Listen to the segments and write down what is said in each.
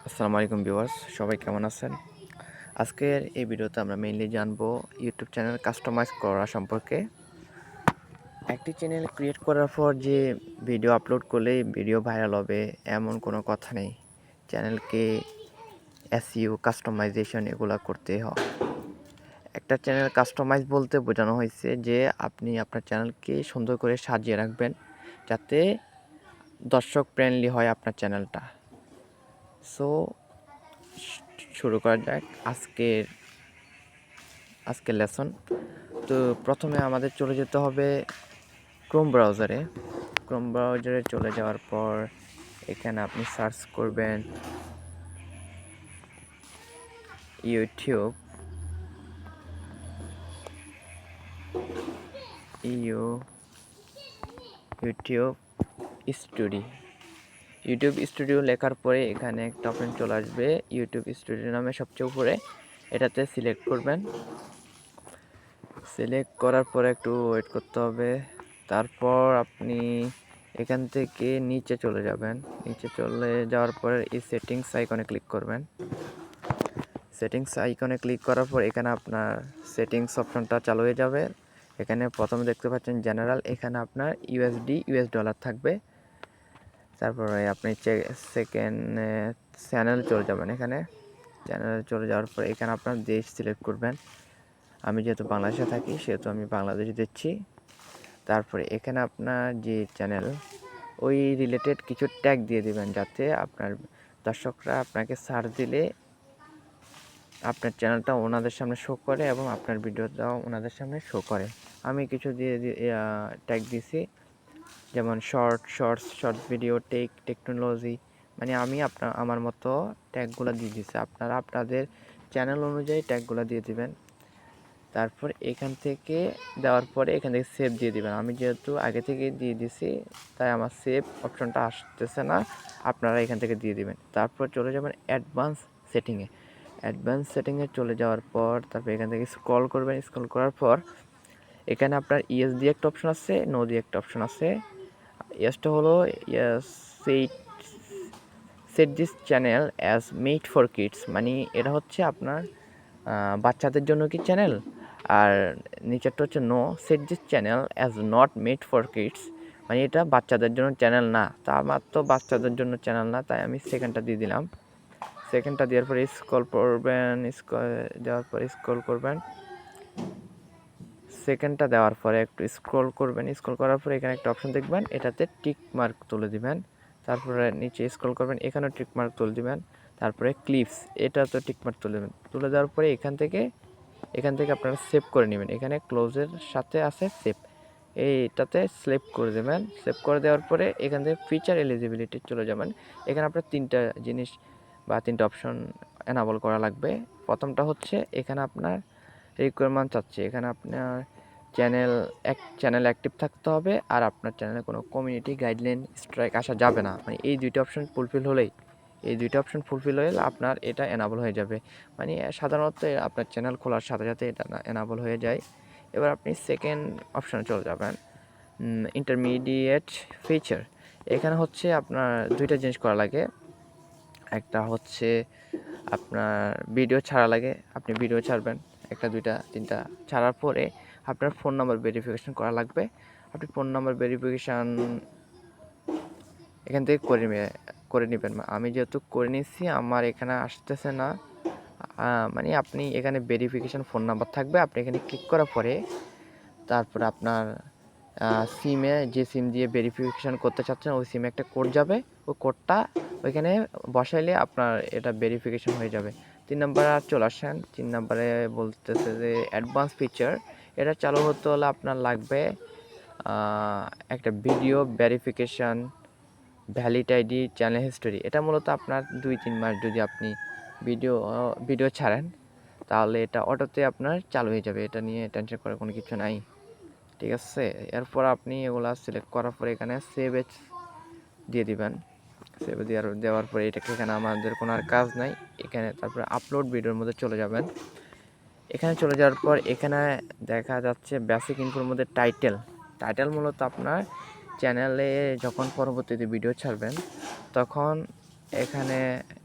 আসসালামু আলাইকুম ভিউয়ার্স, সবাই কেমন আছেন? আজকের এই ভিডিওতে আমরা মেইনলি জানবো ইউটিউব চ্যানেল কাস্টমাইজ করা সম্পর্কে। একটি চ্যানেল ক্রিয়েট করার পর যে ভিডিও আপলোড করলেই ভিডিও ভাইরাল হবে এমন কোনো কথা নেই। চ্যানেলকে এসইও কাস্টমাইজেশন এগুলা করতে হয়। একটা চ্যানেল কাস্টমাইজ বলতে বোঝানো হয়েছে যে আপনি আপনার চ্যানেলকে সুন্দর করে সাজিয়ে রাখবেন যাতে দর্শক ফ্রেন্ডলি হয় আপনার চ্যানেলটা। সো শুরু করা যাক আজকের লেসন। তো প্রথমে আমাদের চলে যেতে হবে ক্রোম ব্রাউজারে চলে যাওয়ার পর এখানে আপনি সার্চ করবেন ইউটিউব স্টুডিও লেখার পরে এখানে একটা অপশন চলে আসবে ইউটিউব স্টুডিও নামে সবচেয়ে উপরে, এটাতে সিলেক্ট করবেন। সিলেক্ট করার পরে একটু ওয়েট করতে হবে। তারপর আপনি এখান থেকে নিচে চলে যাবেন। নিচে চলে যাওয়ার পরে এই সেটিংস আইকনে ক্লিক করবেন। সেটিংস আইকনে ক্লিক করার পর এখানে আপনার সেটিংস অপশনটা চালু হয়ে যাবে। এখানে প্রথমে দেখতে পাচ্ছেন জেনারেল, এখানে আপনার ইউএস ডলার থাকবে। তারপরে আপনি সেকেন্ড চ্যানেল চলে যাবেন। এখানে চ্যানেলে চলে যাওয়ার পর এখানে আপনার দেশ সিলেক্ট করবেন। আমি যেহেতু বাংলাদেশে থাকি সেহেতু আমি বাংলাদেশ দিচ্ছি। তারপরে এখানে আপনার যে চ্যানেল ওই রিলেটেড কিছু ট্যাগ দিয়ে দিবেন যাতে আপনার দর্শকরা আপনাকে সার্চ দিলে আপনার চ্যানেলটা ওনাদের সামনে শো করে এবং আপনার ভিডিওটাও ওনাদের সামনে শো করে। আমি কিছু ট্যাগ দিছি, যেমন শর্টস ভিডিও, টেকনোলজি, মানে আমি আমার মতো ট্যাগগুলো দিয়ে দিছি। আপনারা আপনাদের চ্যানেল অনুযায়ী ট্যাগগুলো দিয়ে দিবেন। তারপর এখান থেকে দেওয়ার পরে এখান থেকে সেভ দিয়ে দিবেন। আমি যেহেতু আগে থেকে দিয়ে দিছি তাই আমার সেভ অপশনটা আসতেছে না, আপনারা এখান থেকে দিয়ে দিবেন। তারপর চলে যাবেন অ্যাডভান্স সেটিংয়ে চলে যাওয়ার পর তারপর এখান থেকে স্ক্রল করবেন। স্ক্রল করার পর এখানে আপনার ইয়েস দিয়ে একটা অপশন আছে, নো দিয়ে একটা অপশন আছে। ইয়েসটা হলো set this channel as made for kids, মানে এটা হচ্ছে আপনার বাচ্চাদের জন্য কি চ্যানেল। আর নিচেরটা হচ্ছে no, set this channel as not made for kids, মানে এটা বাচ্চাদের জন্য চ্যানেল না। তা আমার তো বাচ্চাদের জন্য চ্যানেল না, তাই আমি সেকেন্ডটা দিয়ে দিলাম। সেকেন্ডটা দেওয়ার পরে স্ক্রল করবেন। সেকেন্ডটা দেওয়ার পরে একটু স্ক্রল করবেন। স্ক্রল করার পরে এখানে একটা অপশন দেখবেন, এটাতে টিক মার্ক তুলে দিবেন। তারপরে নিচে স্ক্রল করবেন, এখানেও টিক মার্ক তুলে দিবেন। তারপরে ক্লিপস, এটা তো টিক মার্ক তুলে দেবেন। তুলে দেওয়ার পরে এখান থেকে আপনারা সেভ করে নেবেন। এখানে ক্লোজের সাথে আছে সেভ, এইটাতে সেভ করে দেবেন। সেভ করে দেওয়ার পরে এখান থেকে ফিচার এলিজিবিলিটি চলে যাবেন। এখানে আপনার তিনটা জিনিস বা তিনটা অপশন এনাবল করা লাগবে। প্রথমটা হচ্ছে এখানে আপনার রিকোয়ারমেন্ট চাচ্ছে, এখানে আপনার চ্যানেল অ্যাক্টিভ থাকতে হবে আর আপনার চ্যানেলে কোনো কমিউনিটি গাইডলাইন স্ট্রাইক আসা যাবে না। মানে এই দুইটা অপশন ফুলফিল হলে আপনার এটা এনাবল হয়ে যাবে। মানে সাধারণত আপনার চ্যানেল খোলার সাথে সাথে এটা এনাবল হয়ে যায়। এবার আপনি সেকেন্ড অপশানে চলে যাবেন, ইন্টারমিডিয়েট ফিচার। এখানে হচ্ছে আপনার দুইটা জিনিস করা লাগে। একটা হচ্ছে আপনার ভিডিও ছাড়া লাগে, আপনি ভিডিও ছাড়বেন একটা, দুইটা, তিনটা ছাড়ার পরে আপনার ফোন নাম্বার ভেরিফিকেশান করা লাগবে। আপনি ফোন নাম্বার ভেরিফিকেশান এখান থেকে করে নেবেন। আমি যেহেতু করে নিচ্ছি আমার এখানে আসতেছে না, মানে আপনি এখানে ভেরিফিকেশান ফোন নাম্বার থাকবে। আপনি এখানে ক্লিক করার পরে তারপরে আপনার সিমে যে সিম দিয়ে ভেরিফিকেশান করতে চাচ্ছেন ওই সিমে একটা কোড যাবে, ওই কোডটা ওইখানে বসাইলে আপনার এটা ভেরিফিকেশান হয়ে যাবে। 3 নম্বরে আর চলে আসেন। 3 নম্বরে বলতেছে যে অ্যাডভান্স ফিচার, এটা চালু হতে হলে আপনার লাগবে একটা video verification, valid ID, channel history. এটা মূলত আপনার 2-3 মাস যদি আপনি ভিডিও ছাড়েন তাহলে এটা অটোতে আপনার চালু হয়ে যাবে। এটা নিয়ে টেনশন করার কোনো কিছু নাই, ঠিক আছে। এরপর আপনি এগুলা সিলেক্ট করার পরে এখানে সেভ এজ দিয়ে দিবেন। সেভ দেওয়ার পরে এটাকে এখানে আমাদের কোনো আর কাজ নাই। এখানে তারপরে আপলোড ভিডিওর মধ্যে চলে যাবেন। এখানে চলে যাওয়ার পর এখানে দেখা যাচ্ছে বেসিক ইনফোর মধ্যে টাইটেল মূলত আপনার চ্যানেলে যখন পরবর্তীতে ভিডিও ছাড়বেন তখন এখানে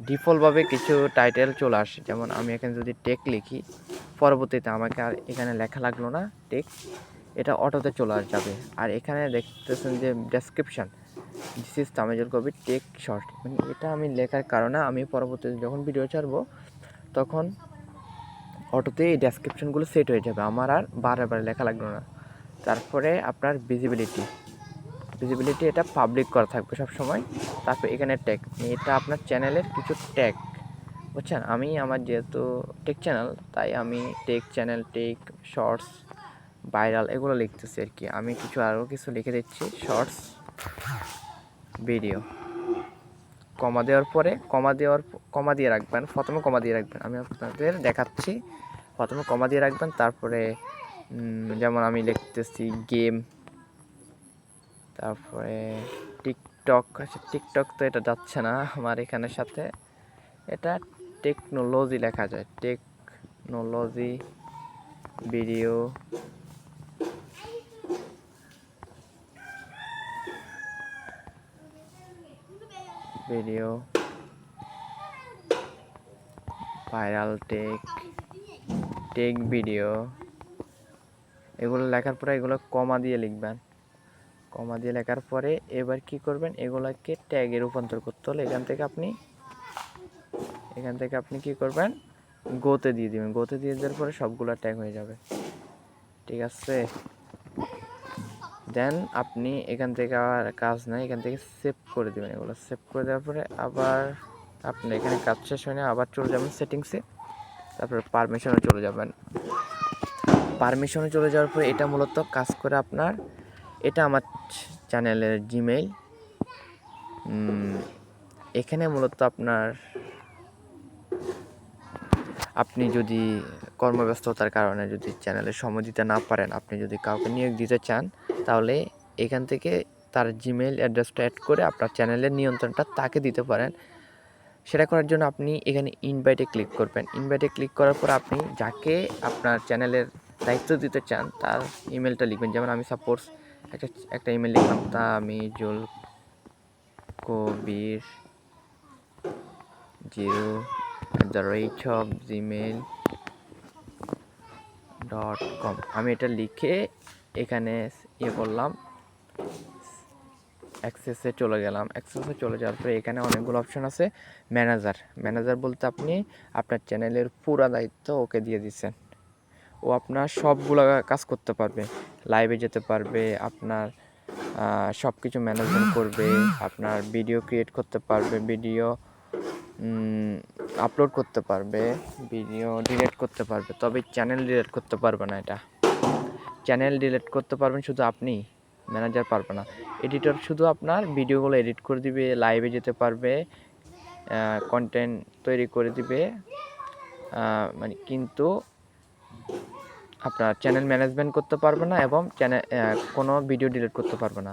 ডিফল্টভাবে কিছু টাইটেল চলে আসে, যেমন আমি এখানে যদি টেক লিখি, পরবর্তীতে আমাকে আর এখানে লেখা লাগলো না টেক, এটা অটোতে চলে যাবে। আর এখানে দেখতেছেন যে description, this is Tamizul Kabir tech short, মানে এটা আমি লেখার কারণে আমি পরবর্তীতে যখন ভিডিও ছাড়বো তখন অটোতে এই ডেসক্রিপশানগুলো সেট হয়ে যাবে, আমার আর বারে লেখা লাগলো না। তারপরে আপনার ভিজিবিলিটি এটা পাবলিক করা থাকবে সবসময়। তারপর এখানে ট্যাগ, এটা আপনার চ্যানেলের কিছু ট্যাগ, বুঝছেন। আমি আমার যেহেতু টেক চ্যানেল, তাই আমি tech channel, tech shorts, viral এগুলো লিখতেছি আর কি। আমি আরও কিছু লিখে দিচ্ছি, শর্টস ভিডিও, কমা দেওয়ার পরে কমা দিয়ে রাখবেন, প্রথমে কমা দিয়ে রাখবেন, আমি আপনাদের দেখাচ্ছি। প্রথমে কমা দিয়ে রাখবেন, তারপরে যেমন আমি লিখতেছি গেম, তারপরে টিকটক। আচ্ছা, টিকটক তো এটা যাচ্ছে না আমার এখানের সাথে, এটা টেকনোলজি লেখা যায়, technology video, viral take video, এগুলো লেখার পরে এগুলো কমা দিয়ে লিখবেন। কমা দিয়ে লেখার পরে এবার কি করবেন, এগুলোকে ট্যাগে রূপান্তর করতে হলে এখান থেকে আপনি কি করবেন, গোতে দিয়ে দিবেন। গোতে দিয়ে দেওয়ার পরে সবগুলো ট্যাগ হয়ে যাবে, ঠিক আছে। দেন আপনি এখান থেকে আর কাজ নাই, এখান থেকে সেভ করে দেবেন। এগুলো সেভ করে দেওয়ার পরে আবার আপনি এখানে কাজ শেষ হয় না, আবার চলে যাবেন সেটিংসে, তারপরে পারমিশনে চলে যাবেন। পারমিশনে চলে যাওয়ার পরে এটা মূলত কাজ করে আপনার, এটা আমার চ্যানেলের জিমেইল। এখানে মূলত আপনি যদি কর্মব্যস্ততার কারণে যদি চ্যানেলে সময় দিতে না পারেন, আপনি যদি কাউকে নিয়োগ দিতে চান, তাহলে এখান থেকে তার জিমেইল অ্যাড্রেসটা অ্যাড করে আপনার চ্যানেলের নিয়ন্ত্রণটা তাকে দিতে পারেন। সেটা করার জন্য আপনি এখানে ইনভাইটে ক্লিক করবেন। ইনভাইটে ক্লিক করার পর আপনি যাকে আপনার চ্যানেলের দায়িত্ব দিতে চান তার ইমেলটা লিখবেন। যেমন আমি সাপোজ একটা ইমেল লিখলাম, তামিজুল কবির 0@gmail.com। আমি এটা লিখে এখানে করলাম, অ্যাক্সেসে চলে গেলাম। অ্যাক্সেসে চলে যাওয়ার পরে এখানে অনেকগুলো অপশন আছে। ম্যানেজার বলতে আপনি আপনার চ্যানেলের পুরো দায়িত্ব ওকে দিয়ে দিচ্ছেন। ও আপনার সবগুলো কাজ করতে পারবে, লাইভে যেতে পারবে, আপনার সব কিছু ম্যানেজমেন্ট করবে, আপনার ভিডিও ক্রিয়েট করতে পারবে, ভিডিও আপলোড করতে পারবে, ভিডিও ডিলিট করতে পারবে। তবে চ্যানেল ডিলিট করতে পারবে না। এটা চ্যানেল ডিলিট করতে পারবেন শুধু আপনি, ম্যানেজার পারবে না। এডিটর শুধু আপনার ভিডিওগুলো এডিট করে দিবে, লাইভে যেতে পারবে, কন্টেন্ট তৈরি করে দিবে, মানে কিন্তু আপনার চ্যানেল ম্যানেজমেন্ট করতে পারবে না এবং কোনো ভিডিও ডিলিট করতে পারবে না।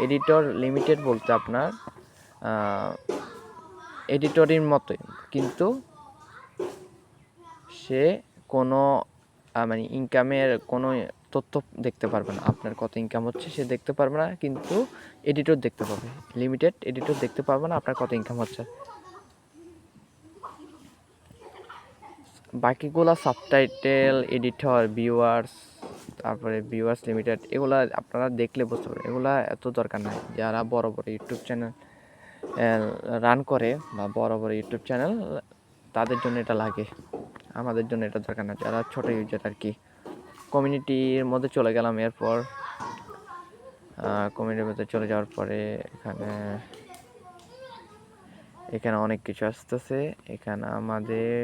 এডিটর লিমিটেড বলতে আপনার এডিটরের মতোই, কিন্তু সে কোনো মানে ইনকামের কোনো তথ্য দেখতে পারবে না, আপনার কত ইনকাম হচ্ছে সে দেখতে পারবে না, কিন্তু এডিটর দেখতে পাবে। লিমিটেড এডিটর দেখতে পারবে না আপনার কত ইনকাম হচ্ছে। বাকিগুলো সাবটাইটেল, এডিটর, ভিউয়ার্স, তারপরে ভিউয়ার্স লিমিটেড, এগুলো আপনারা দেখলে বুঝতে পারবেন, এগুলো এত দরকার নাই। যারা বড় ইউটিউব চ্যানেল রান করে বা বড় ইউটিউব চ্যানেল, তাদের জন্য এটা লাগে, আমাদের জন্য এটা দরকার না, যারা ছোট ইউজার আর কি। কমিউনিটির মধ্যে চলে গেলাম। এরপর কমিউনিটির মধ্যে চলে যাওয়ার পরে এখানে অনেক কিছু আসতেছে। এখানে আমাদের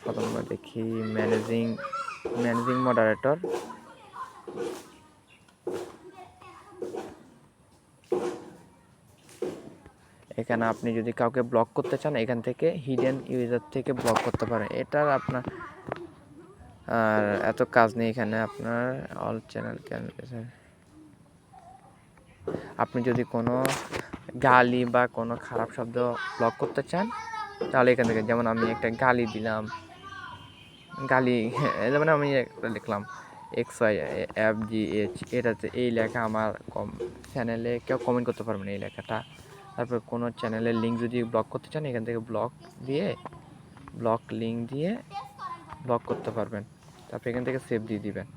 প্রথমে দেখি ম্যানেজিং মডারেটর। এখানে আপনি যদি কাউকে ব্লক করতে চান, এখান থেকে হিডেন ইউজার থেকে ব্লক করতে পারেন। এটার আপনার আর এত কাজ নেই। এখানে আপনার অল চ্যানেল আপনি যদি কোনো গালি বা কোনো খারাপ শব্দ ব্লক করতে চান, তাহলে এখান থেকে, যেমন আমি একটা গালি দিলাম, যেমন আমি একটা লিখলাম XYFGH, এটাতে এই লেখা আমার চ্যানেলে কেউ কমেন্ট করতে পারবে না, এই লেখাটা তারপর কোনো চ্যানেলের লিঙ্ক যদি ব্লক করতে চান এখান থেকে ব্লক লিঙ্ক দিয়ে ব্লক করতে পারবেন। তারপর এখান থেকে সেভ দিয়ে দিবেন।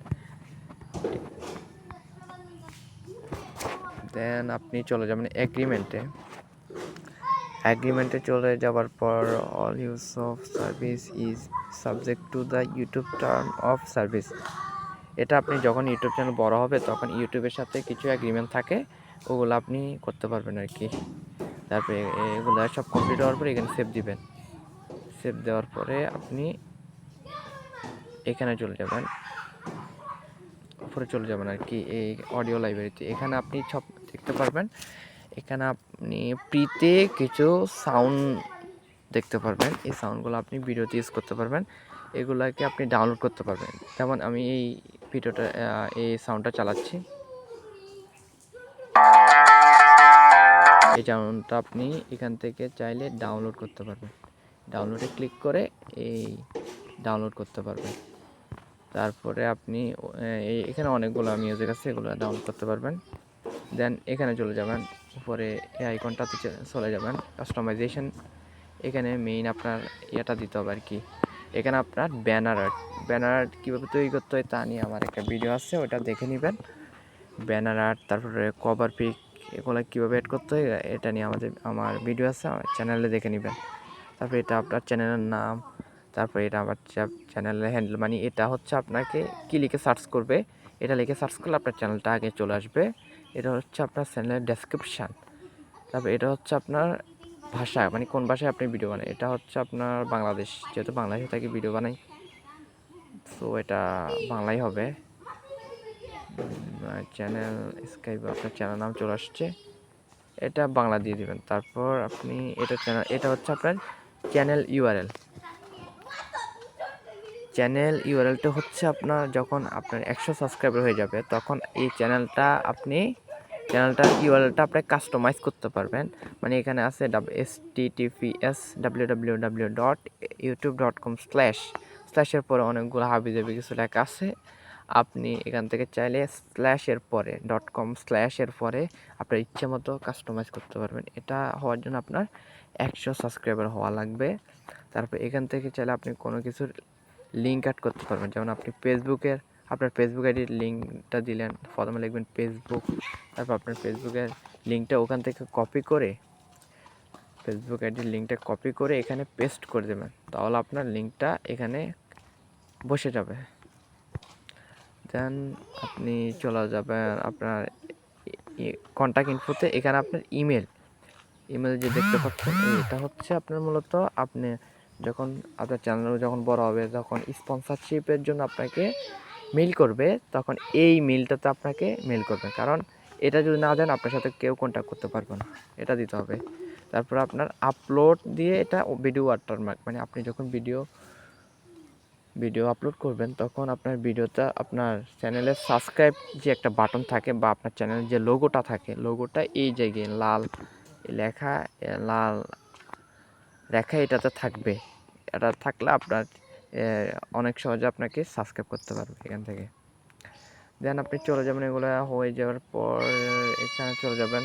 দেন আপনি চলে যাবেন এগ্রিমেন্টে চলে যাওয়ার পর all use of service is subject to the YouTube term of service. এটা আপনি যখন ইউটিউব চ্যানেল বড় হবে তখন ইউটিউবের সাথে কিছু এগ্রিমেন্ট থাকে, ওগুলো আপনি করতে পারবেন আর কি। তারপরে এগুলো সব কমপ্লিট হওয়ার পরে এখানে সেভ দিবেন। সেভ দেওয়ার পরে আপনি এখানে চলে যাবেন, উপরে চলে যাবেন আর কি, এই অডিও লাইব্রেরিতে। এখানে আপনি সব দেখতে পারবেন। এখানে আপনি ফ্রিতে কিছু সাউন্ড দেখতে পারবেন। এই সাউন্ডগুলো আপনি ভিডিওতে ইউজ করতে পারবেন, এগুলাকে আপনি ডাউনলোড করতে পারবেন। যেমন আমি এই ভিডিওটা এই সাউন্ডটা চালাচ্ছি, এই সাউন্ডটা আপনি এখান থেকে চাইলে ডাউনলোড করতে পারবেন। ডাউনলোডে ক্লিক করে এই ডাউনলোড করতে পারবেন। তারপরে আপনি এখানে অনেকগুলো মিউজিক আছে, এগুলো ডাউনলোড করতে পারবেন। দেন এখানে চলে যাবেন, উপরে এই আইকনটাতে চলে যাবেন, কাস্টমাইজেশন। এখানে মেইন আপনার এটা দিতে হবে আর কি। এখানে আপনার ব্যানার আর্ট কীভাবে তৈরি করতে হয় তা নিয়ে আমার একটা ভিডিও আছে, ওটা দেখে নেবেন। ব্যানার আর্ট, তারপরে কভার পিক, এগুলো কীভাবে অ্যাড করতে হয় এটা নিয়ে আমার ভিডিও আছে, আমার চ্যানেলে দেখে নেবেন। তারপরে এটা আপনার চ্যানেলের নাম, তারপরে এটা আবার চ্যানেলের হ্যান্ডেল, মানে এটা হচ্ছে আপনাকে কী লিখে সার্চ করবে, এটা লিখে সার্চ করলে আপনার চ্যানেলটা আগে চলে আসবে। এটা হচ্ছে আপনার চ্যানেলের ডেসক্রিপশান। তারপর এটা হচ্ছে আপনার ভাষা, মানে কোন ভাষায় আপনি ভিডিও বানান। এটা হচ্ছে আপনার বাংলাদেশ, যেহেতু বাংলাদেশে থাকি ভিডিও বানাই, সো এটা বাংলাই হবে। চ্যানেল স্কাইপ, আপনার চ্যানেল নাম চলে আসছে, এটা বাংলা দিয়ে দিবেন। তারপর আপনি এটা হচ্ছে আপনার চ্যানেল ইউআরএলটা হচ্ছে আপনার যখন আপনার 100 সাবস্ক্রাইবার হয়ে যাবে তখন এই চ্যানেলটার ইউআরএলটা আপনি কাস্টমাইজ করতে পারবেন। মানে এখানে আছে https://www.youtube.com/ স্ল্যাশের পরে অনেকগুলো হাবিজাবি কিছু লেখা আছে। আপনি এখান থেকে চাইলে .com/এর পরে আপনার ইচ্ছে মতো কাস্টমাইজ করতে পারবেন। এটা হওয়ার জন্য আপনার 100 সাবস্ক্রাইবার হওয়া লাগবে। তারপর এখান থেকে চাইলে আপনি কোনো কিছুর লিঙ্ক অ্যাড করতে পারবেন। যেমন আপনি আপনার ফেসবুক আইডির লিঙ্কটা দিলেন, প্রথমে লিখবেন ফেসবুক, তারপর আপনার ফেসবুকের লিঙ্কটা ওখান থেকে ফেসবুক আইডির লিঙ্কটা কপি করে এখানে পেস্ট করে দেবেন, তাহলে আপনার লিঙ্কটা এখানে বসে যাবে। দেন আপনি চলে যাবেন আপনার কন্ট্যাক্ট ইনফোতে। এখানে আপনার ইমেল যে দেখতে পাচ্ছেন, এটা হচ্ছে আপনার মূলত আপনি যখন আপনার চ্যানেল যখন বড় হবে, তখন স্পন্সরশিপের জন্য আপনাকে মেল করবে, তখন এই মেলটাতে আপনাকে মেল করবে। কারণ এটা যদি না দেন আপনার সাথে কেউ কন্ট্যাক্ট করতে পারবে না, এটা দিতে হবে। তারপর আপনার আপলোড দিয়ে এটা ভিডিও ওয়াটারমার্ক, মানে আপনি যখন ভিডিও আপলোড করবেন তখন আপনার ভিডিওটা আপনার চ্যানেলের সাবস্ক্রাইব যে একটা বাটন থাকে বা আপনার চ্যানেলের যে লোগোটা থাকে, লোগোটা এই জায়গায় লাল রেখা এটাতে থাকবে। এটা থাকলে আপনার অনেক সহজে আপনাকে সাবস্ক্রাইব করতে পারবে এখান থেকে। দেন আপনি চলে যাবেন, এগুলো হয়ে যাওয়ার পর এখানে চলে যাবেন